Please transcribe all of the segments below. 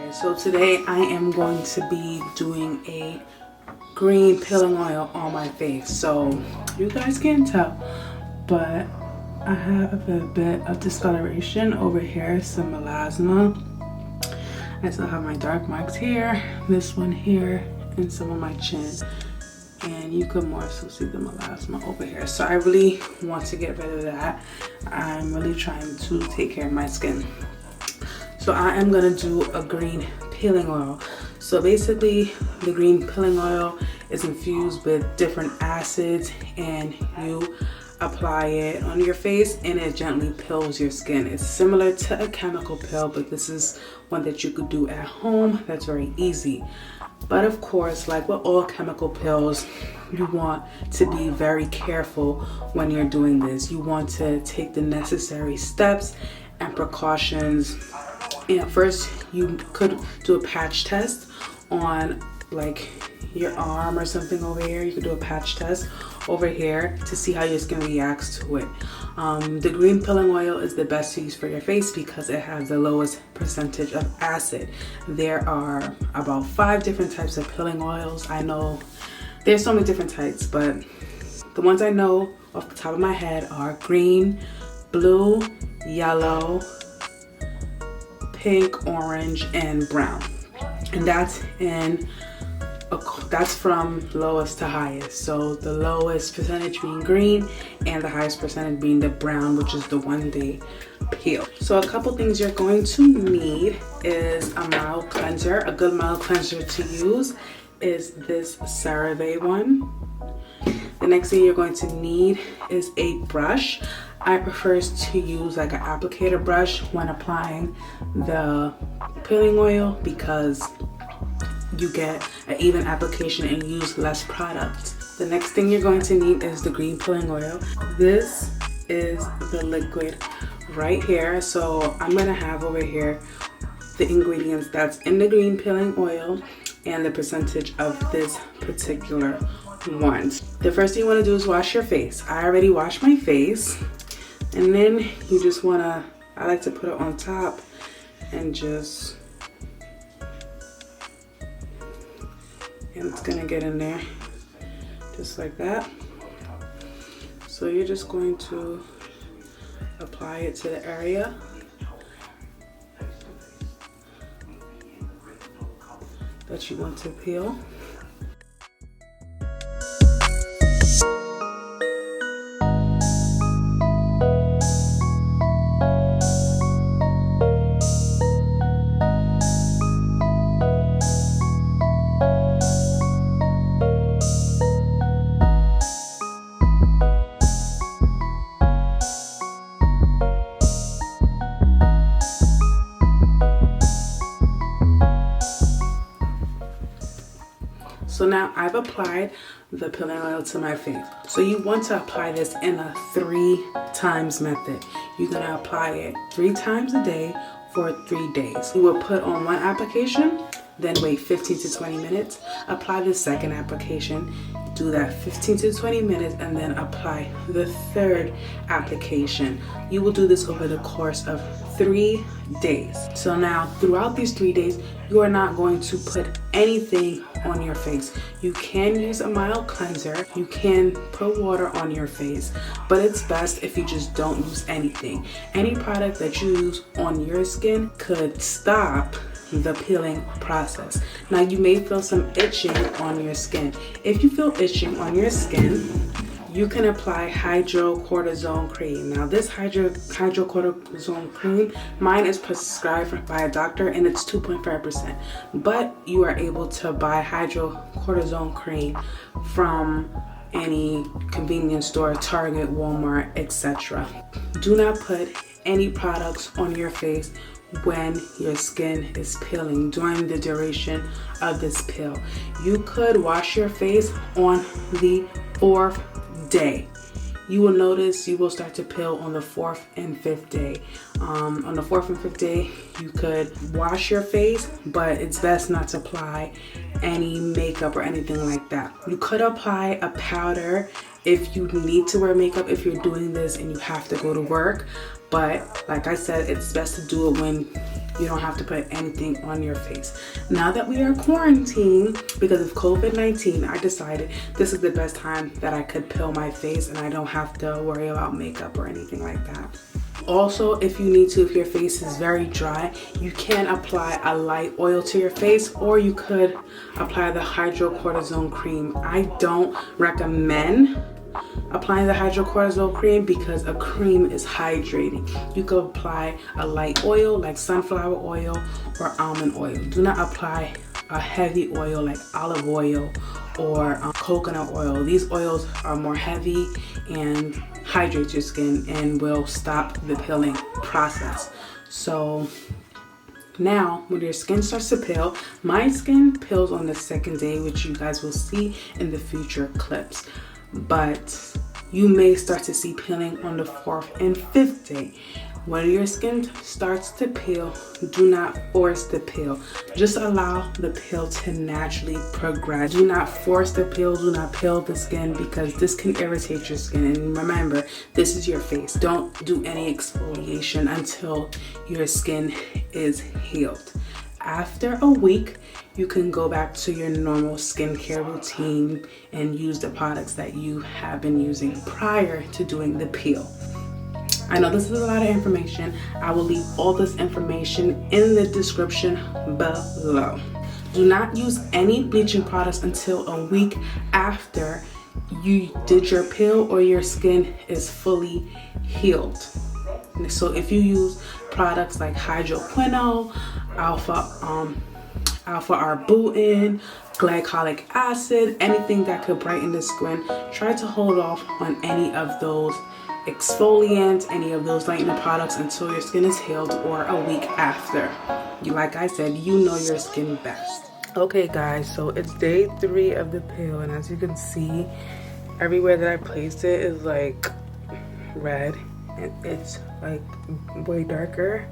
Okay, so today I am going to be doing a green peeling oil on my face. So you guys can't tell, but I have a bit of discoloration over here, some melasma. I still have my dark marks here, this one here, and some on my chin. And you could more so see the melasma over here. So I really want to get rid of that. I'm really trying to take care of my skin. So I am gonna do a green peeling oil. So basically the green peeling oil is infused with different acids, and you apply it on your face and it gently peels your skin. It's similar to a chemical peel, but this is one that you could do at home that's very easy. But of course, like with all chemical peels, you want to be very careful when you're doing this. You want to take the necessary steps and precautions. And first, you could do a patch test on like your arm or something over here. You could do a patch test over here to see how your skin reacts to it. The green peeling oil is the best to use for your face because it has the lowest percentage of acid. There are about 5 different types of peeling oils. I know there's so many different types, but the ones I know off the top of my head are green, blue, yellow, pink, orange, and brown. And that's from lowest to highest. So the lowest percentage being green and the highest percentage being the brown, which is the one day peel. So a couple things you're going to need is a mild cleanser. A good mild cleanser to use is this CeraVe one. The next thing you're going to need is a brush. I prefer to use like an applicator brush when applying the peeling oil because you get an even application and use less product. The next thing you're going to need is the green peeling oil. This is the liquid right here. So I'm gonna have over here the ingredients that's in the green peeling oil and the percentage of this particular one. The first thing you wanna do is wash your face. I already washed my face. And then you just wanna, I like to put it on top and just, and it's gonna get in there just like that. So you're just going to apply it to the area. That you want to peel. So now I've applied the peeling oil to my face. So you want to apply this in a 3 times method. You're gonna apply it 3 times a day for 3 days. You will put on one application, then wait 15 to 20 minutes, apply the second application, do that 15 to 20 minutes, and then apply the third application. You will do this over the course of 3 days. So now throughout these 3 days, you are not going to put anything on your face. You can use a mild cleanser, you can put water on your face, but it's best if you just don't use anything. Any product that you use on your skin could stop the peeling process. Now you may feel some itching on your skin. If you feel itching on your skin, you can apply hydrocortisone cream. Now this hydrocortisone cream, mine is prescribed by a doctor and it's 2.5%, but you are able to buy hydrocortisone cream from any convenience store, Target, Walmart, etc. Do not put any products on your face when your skin is peeling during the duration of this peel. You could wash your face on the 4th day. You will notice you will start to peel on the 4th and 5th day. On the 4th and 5th day, you could wash your face, but it's best not to apply any makeup or anything like that. You could apply a powder if you need to wear makeup if you're doing this and you have to go to work. But like I said, it's best to do it when you don't have to put anything on your face. Now that we are quarantined because of COVID-19, I decided this is the best time that I could peel my face and I don't have to worry about makeup or anything like that. Also, if you need to, if your face is very dry, you can apply a light oil to your face, or you could apply the hydrocortisone cream. I don't recommend applying the hydrocortisone cream because a cream is hydrating. You could apply a light oil like sunflower oil or almond oil. Do not apply a heavy oil like olive oil or coconut oil. These oils are more heavy and hydrate your skin and will stop the peeling process. So now when your skin starts to peel, my skin peels on the second day, which you guys will see in the future clips. But you may start to see peeling on the 4th and 5th day. When your skin starts to peel, do not force the peel. Just allow the peel to naturally progress. Do not force the peel, do not peel the skin because this can irritate your skin. And remember, this is your face. Don't do any exfoliation until your skin is healed. After a week, you can go back to your normal skincare routine and use the products that you have been using prior to doing the peel. I know this is a lot of information. I will leave all this information in the description below. Do not use any bleaching products until a week after you did your peel or your skin is fully healed. So if you use products like hydroquinone, alpha-arbutin, glycolic acid, anything that could brighten the skin, try to hold off on any of those exfoliants, any of those lightening products until your skin is healed or a week after. Like I said, you know your skin best. Okay guys, so it's day 3 of the peel, and as you can see, everywhere that I placed it is like red, and it's like way darker.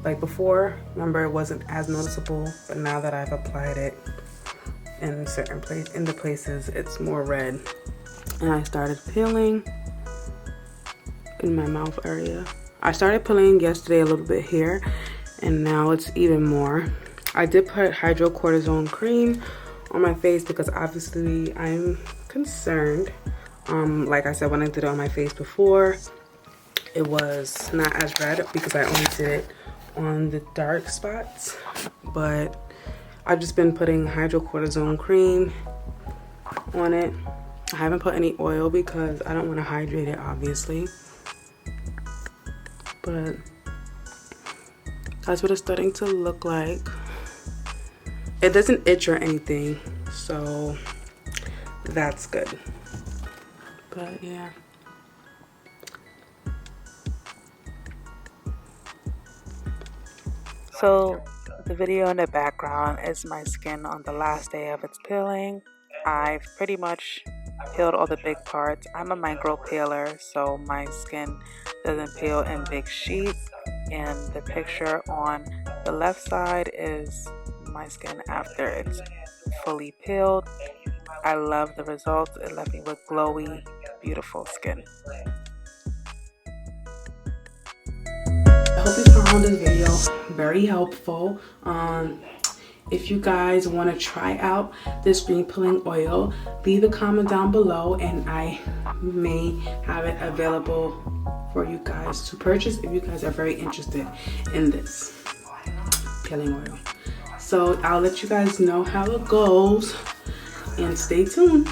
Like before, remember, it wasn't as noticeable, but now that I've applied it in certain places, it's more red. And I started peeling in my mouth area. I started peeling yesterday a little bit here, and now it's even more. I did put hydrocortisone cream on my face because obviously I'm concerned. Like I said, when I did it on my face before, it was not as red because I only did it on the dark spots. But I've just been putting hydrocortisone cream on it. I haven't put any oil because I don't want to hydrate it, obviously. But that's what it's starting to look like. It doesn't itch or anything, so that's good. But yeah. So the video in the background is my skin on the last day of its peeling. I've pretty much peeled all the big parts. I'm a micro peeler, so my skin doesn't peel in big sheets. And the picture on the left side is my skin after it's fully peeled. I love the results. It left me with glowy, beautiful skin. I hope you found this video very helpful. If you guys want to try out this green peeling oil, leave a comment down below and I may have it available for you guys to purchase if you guys are very interested in this peeling oil. So I'll let you guys know how it goes and stay tuned.